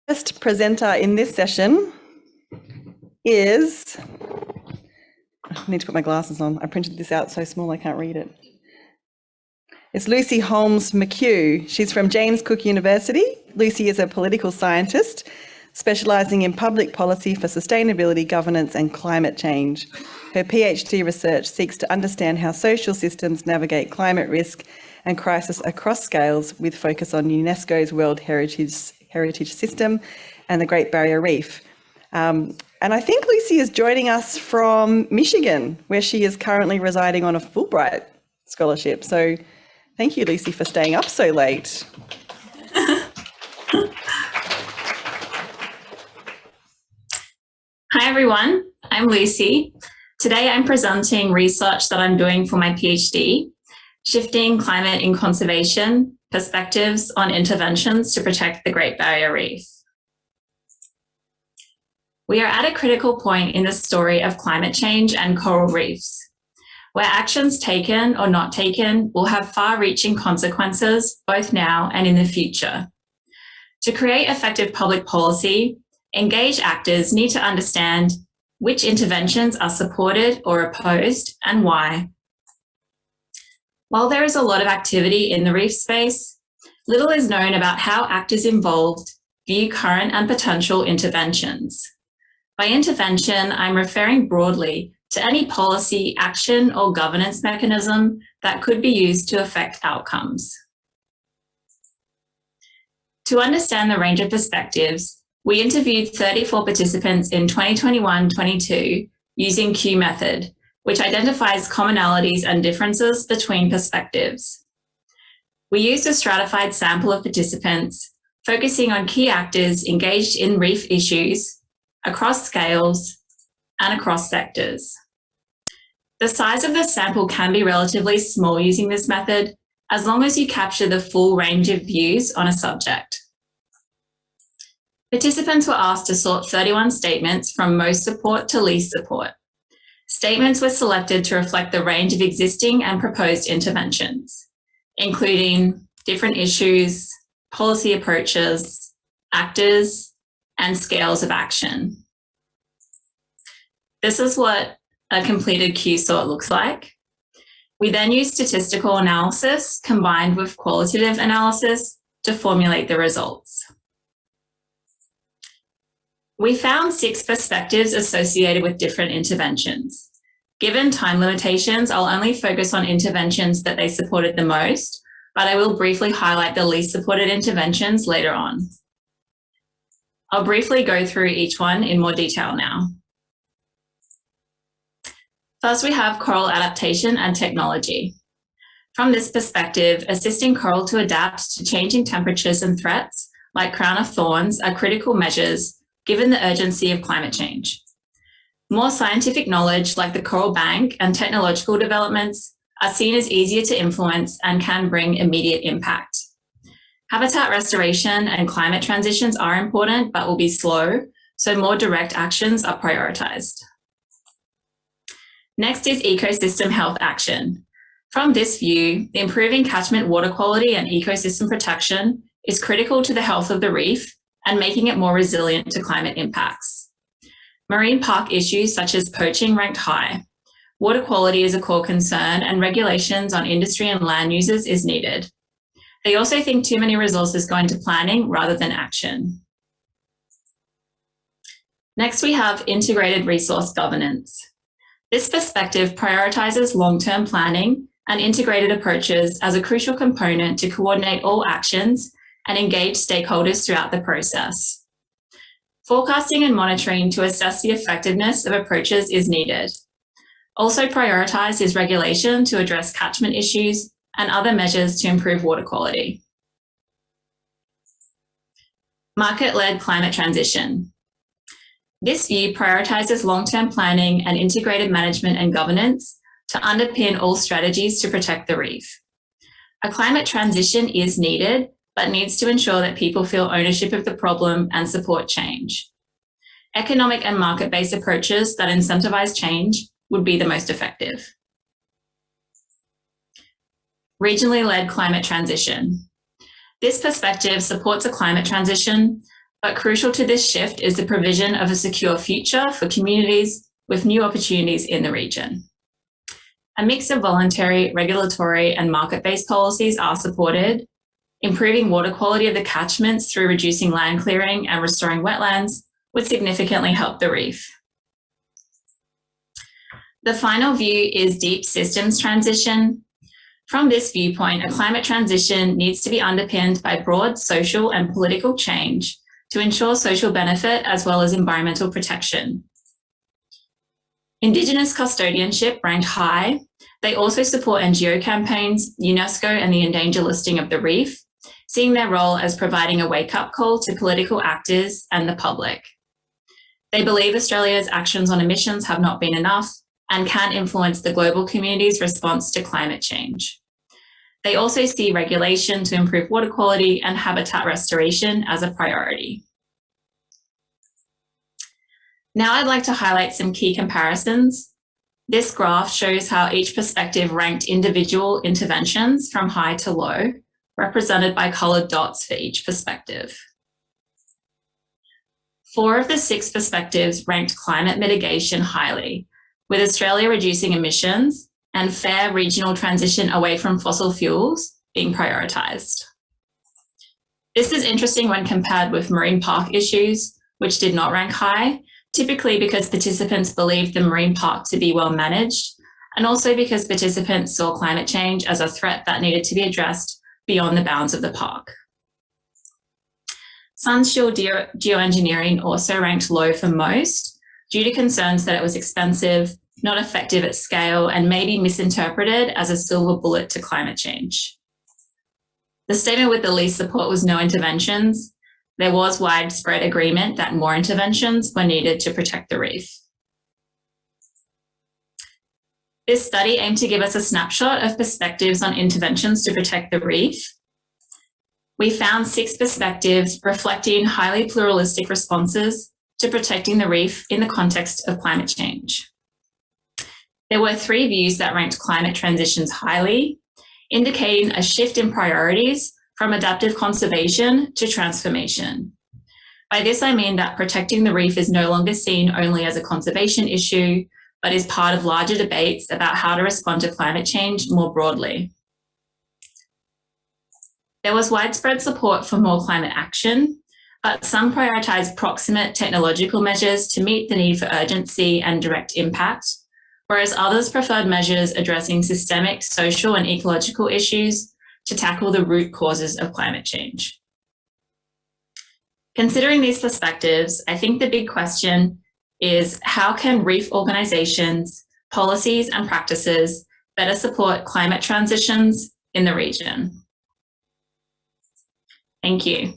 First presenter in this session is, I need to put my glasses on. I printed this out so small I can't read it. It's Lucy Holmes McHugh. She's from James Cook University. Lucy is a political scientist specialising in public policy for sustainability, governance and climate change. Her PhD research seeks to understand how social systems navigate climate risk and crisis across scales, with focus on UNESCO's World Heritage System and the Great Barrier Reef. And I think Lucy is joining us from Michigan, where she is currently residing on a Fulbright scholarship. So thank you, Lucy, for staying up so late. Hi, everyone. I'm Lucy. Today, I'm presenting research that I'm doing for my PhD, Shifting Climate in Conservation, Perspectives on Interventions to Protect the Great Barrier Reef. We are at a critical point in the story of climate change and coral reefs, where actions taken or not taken will have far-reaching consequences, both now and in the future. To create effective public policy, engaged actors need to understand which interventions are supported or opposed and why. While there is a lot of activity in the reef space, little is known about how actors involved view current and potential interventions. By intervention, I'm referring broadly to any policy, action, or governance mechanism that could be used to affect outcomes. To understand the range of perspectives, we interviewed 34 participants in 2021-22 using Q method, which identifies commonalities and differences between perspectives. We used a stratified sample of participants, focusing on key actors engaged in reef issues across scales and across sectors. The size of the sample can be relatively small using this method, as long as you capture the full range of views on a subject. Participants were asked to sort 31 statements from most support to least support. Statements were selected to reflect the range of existing and proposed interventions, including different issues, policy approaches, actors, and scales of action. This is what a completed Q sort looks like. We then use statistical analysis combined with qualitative analysis to formulate the results. We found 6 perspectives associated with different interventions. Given time limitations, I'll only focus on interventions that they supported the most, but I will briefly highlight the least supported interventions later on. I'll briefly go through each one in more detail now. First, we have coral adaptation and technology. From this perspective, assisting coral to adapt to changing temperatures and threats, like crown of thorns, are critical measures given the urgency of climate change. More scientific knowledge, like the Coral Bank and technological developments, are seen as easier to influence and can bring immediate impact. Habitat restoration and climate transitions are important, but will be slow, so more direct actions are prioritized. Next is ecosystem health action. From this view, improving catchment water quality and ecosystem protection is critical to the health of the reef and making it more resilient to climate impacts. Marine park issues such as poaching ranked high. Water quality is a core concern, and regulations on industry and land users is needed. They also think too many resources go into planning rather than action. Next, we have integrated resource governance. This perspective prioritizes long-term planning and integrated approaches as a crucial component to coordinate all actions and engage stakeholders throughout the process. Forecasting and monitoring to assess the effectiveness of approaches is needed. Also prioritized is regulation to address catchment issues and other measures to improve water quality. Market-led climate transition. This view prioritizes long-term planning and integrated management and governance to underpin all strategies to protect the reef. A climate transition is needed, but needs to ensure that people feel ownership of the problem and support change. Economic and market-based approaches that incentivize change would be the most effective. Regionally led climate transition. This perspective supports a climate transition, But crucial to this shift is the provision of a secure future for communities with new opportunities in the region. A mix of voluntary, regulatory, and market-based policies are supported. Improving water quality of the catchments through reducing land clearing and restoring wetlands would significantly help the reef. The final view is deep systems transition. From this viewpoint, a climate transition needs to be underpinned by broad social and political change to ensure social benefit as well as environmental protection. Indigenous custodianship ranked high. They also support NGO campaigns, UNESCO and the endangered listing of the reef, seeing their role as providing a wake-up call to political actors and the public. They believe Australia's actions on emissions have not been enough and can influence the global community's response to climate change. They also see regulation to improve water quality and habitat restoration as a priority. Now I'd like to highlight some key comparisons. This graph shows how each perspective ranked individual interventions from high to low, represented by coloured dots for each perspective. 4 of the 6 perspectives ranked climate mitigation highly, with Australia reducing emissions and fair regional transition away from fossil fuels being prioritised. This is interesting when compared with marine park issues, which did not rank high, typically because participants believed the marine park to be well managed, and also because participants saw climate change as a threat that needed to be addressed beyond the bounds of the park. Sunshield geoengineering also ranked low for most, due to concerns that it was expensive, not effective at scale, and may be misinterpreted as a silver bullet to climate change. The statement with the least support was no interventions. There was widespread agreement that more interventions were needed to protect the reef. This study aimed to give us a snapshot of perspectives on interventions to protect the reef. We found 6 perspectives reflecting highly pluralistic responses to protecting the reef in the context of climate change. There were 3 views that ranked climate transitions highly, indicating a shift in priorities from adaptive conservation to transformation. By this, I mean that protecting the reef is no longer seen only as a conservation issue, but is part of larger debates about how to respond to climate change more broadly. There was widespread support for more climate action, but some prioritized proximate technological measures to meet the need for urgency and direct impact, whereas others preferred measures addressing systemic social and ecological issues to tackle the root causes of climate change. Considering these perspectives, I think the big question is how can reef organizations, policies, and practices better support climate transitions in the region? Thank you.